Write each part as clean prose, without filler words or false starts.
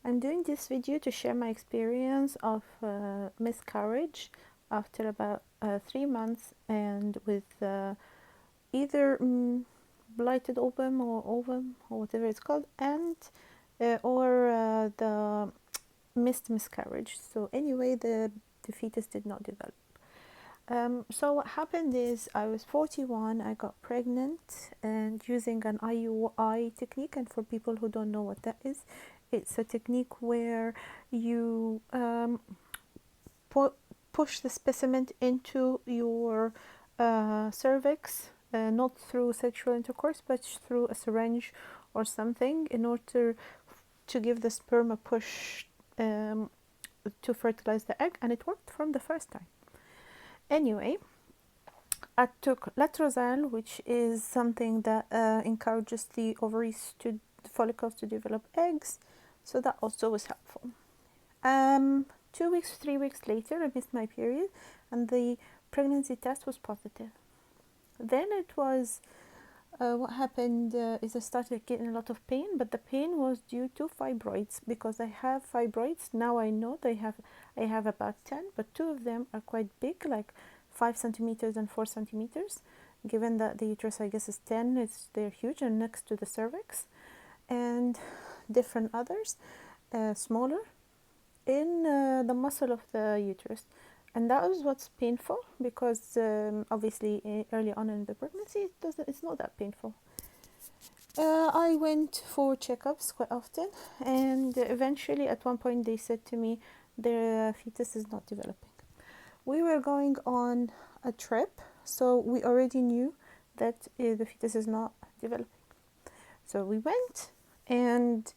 I'm doing this video to share my experience of miscarriage after about 3 months and with either blighted ovum or whatever it's called, and or the missed miscarriage. So anyway, the fetus did not develop. So what happened is I was 41, I got pregnant and using an IUI technique. And for people who don't know what that is, it's a technique where you push the specimen into your cervix, not through sexual intercourse, but through a syringe or something, in order to give the sperm a push to fertilize the egg, and it worked from the first time. Anyway, I took letrozole, which is something that encourages the ovaries the follicles to develop eggs, so that also was helpful. 2 weeks, 3 weeks later, I missed my period, and the pregnancy test was positive. Then it was what happened is I started getting a lot of pain, but the pain was due to fibroids, because I have fibroids. Now I know I have about 10, but 2 of them are quite big, like 5 centimeters and 4 centimeters. Given that the uterus, I guess, is 10, they're huge and next to the cervix, and different others, smaller, in the muscle of the uterus. And that was what's painful, because obviously early on in the pregnancy it's not that painful. I went for checkups quite often, and eventually at one point they said to me the fetus is not developing. We were going on a trip, so we already knew that the fetus is not developing. So we went, and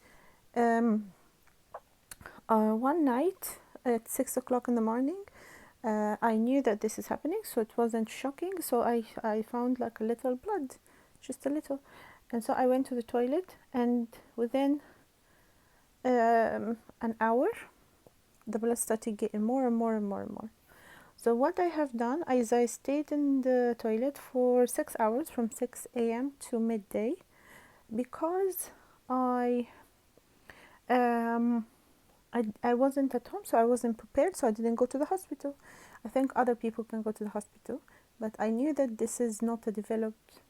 one night at 6 o'clock in the morning, I knew that this is happening, so it wasn't shocking. So I found like a little blood, just a little, and so I went to the toilet, and within an hour the blood started getting more and more and more and more. So what I have done is I stayed in the toilet for 6 hours, from 6 a.m. to midday, because I wasn't at home, so I wasn't prepared, so I didn't go to the hospital. I think other people can go to the hospital, but I knew that this is not a developed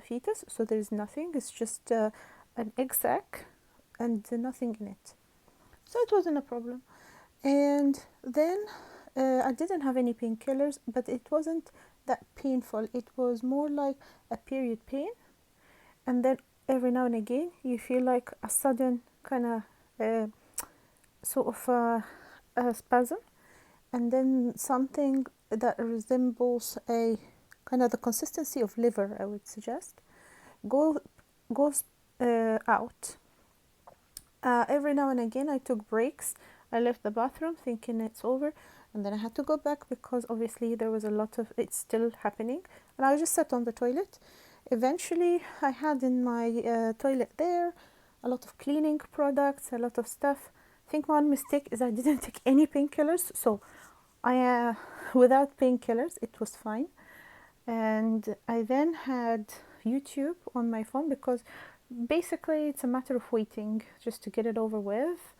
fetus, so there's nothing. It's just an egg sac and nothing in it. So it wasn't a problem. And then I didn't have any painkillers, but it wasn't that painful. It was more like a period pain, and then every now and again you feel like a sudden kind of sort of a spasm, and then something that resembles a kind of the consistency of liver, I would suggest, goes out. Every now and again I took breaks. I left the bathroom thinking it's over, and then I had to go back because obviously there was a lot of it still happening, and I just sat on the toilet. Eventually I had in my toilet there a lot of cleaning products, a lot of stuff. I think one mistake is I didn't take any painkillers, so I without painkillers it was fine. And I then had YouTube on my phone, because basically it's a matter of waiting just to get it over with.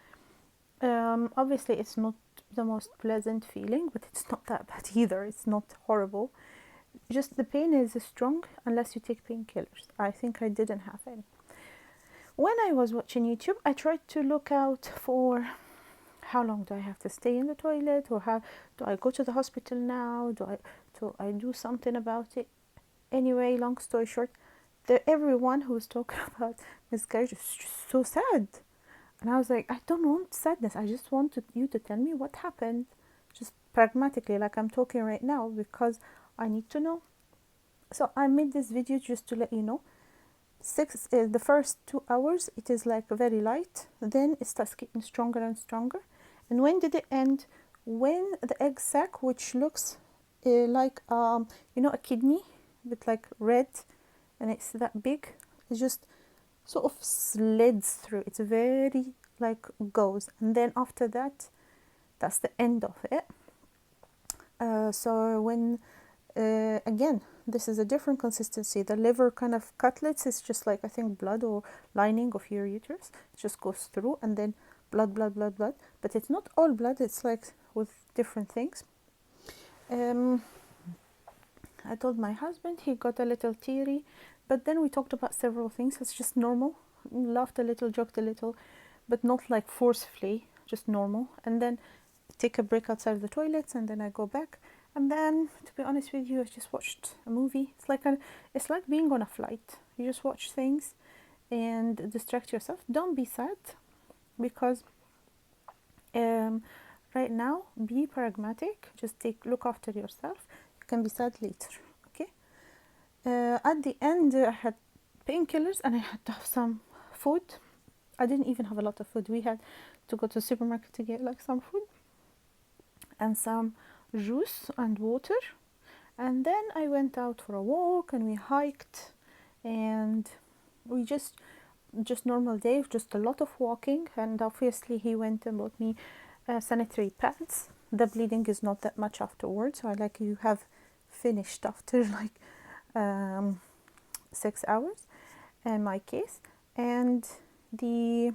Obviously it's not the most pleasant feeling, but it's not that bad either. It's not horrible, just the pain is strong unless you take painkillers. I think I didn't have any. When I was watching YouTube, I tried to look out for how long do I have to stay in the toilet, or how do I go to the hospital now, do I do something about it. Anyway, long story short, everyone who was talking about miscarriage is just so sad, and I was like, I don't want sadness, I just wanted you to tell me what happened, just pragmatically, like I'm talking right now, because I need to know. So I made this video just to let you know. The first 2 hours it is like very light, then it starts getting stronger and stronger. And when did it end? When the egg sac, which looks like a kidney, but like red, and it's that big, it just sort of slides through. It's very like goes, and then after that, that's the end of it. So when again, this is a different consistency. The liver kind of cutlets is just like, I think, blood or lining of your uterus. It just goes through, and then blood, blood, blood, blood, but it's not all blood, it's like with different things. I told my husband, he got a little teary, but then we talked about several things. It's just normal. Laughed a little, joked a little, but not like forcefully, just normal. And then take a break outside the toilets, and then I go back. And then, to be honest with you, I just watched a movie. It's like being on a flight. You just watch things and distract yourself. Don't be sad, because right now, be pragmatic. Just look after yourself. You can be sad later. Okay. At the end, I had painkillers and I had to have some food. I didn't even have a lot of food. We had to go to the supermarket to get like some food and some juice and water. And then I went out for a walk and we hiked, and we just normal day, just a lot of walking. And obviously he went and bought me sanitary pads. The bleeding is not that much afterwards, so you have finished after like 6 hours in my case. And the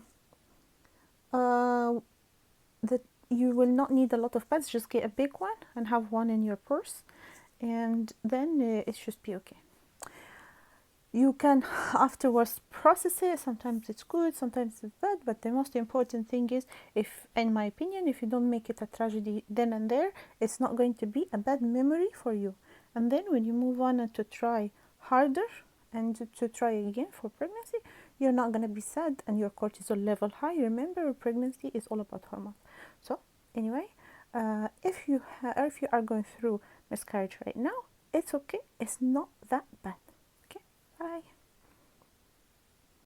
you will not need a lot of pads. Just get a big one and have one in your purse, and then it should be okay. You can afterwards process it. Sometimes it's good, sometimes it's bad, but the most important thing is, if in my opinion, if you don't make it a tragedy then and there, it's not going to be a bad memory for you. And then when you move on and to try harder and to try again for pregnancy, you're not going to be sad and your cortisol level high. Remember, pregnancy is all about hormones. So anyway, if you are going through miscarriage right now, it's okay. It's not that bad. Okay, bye.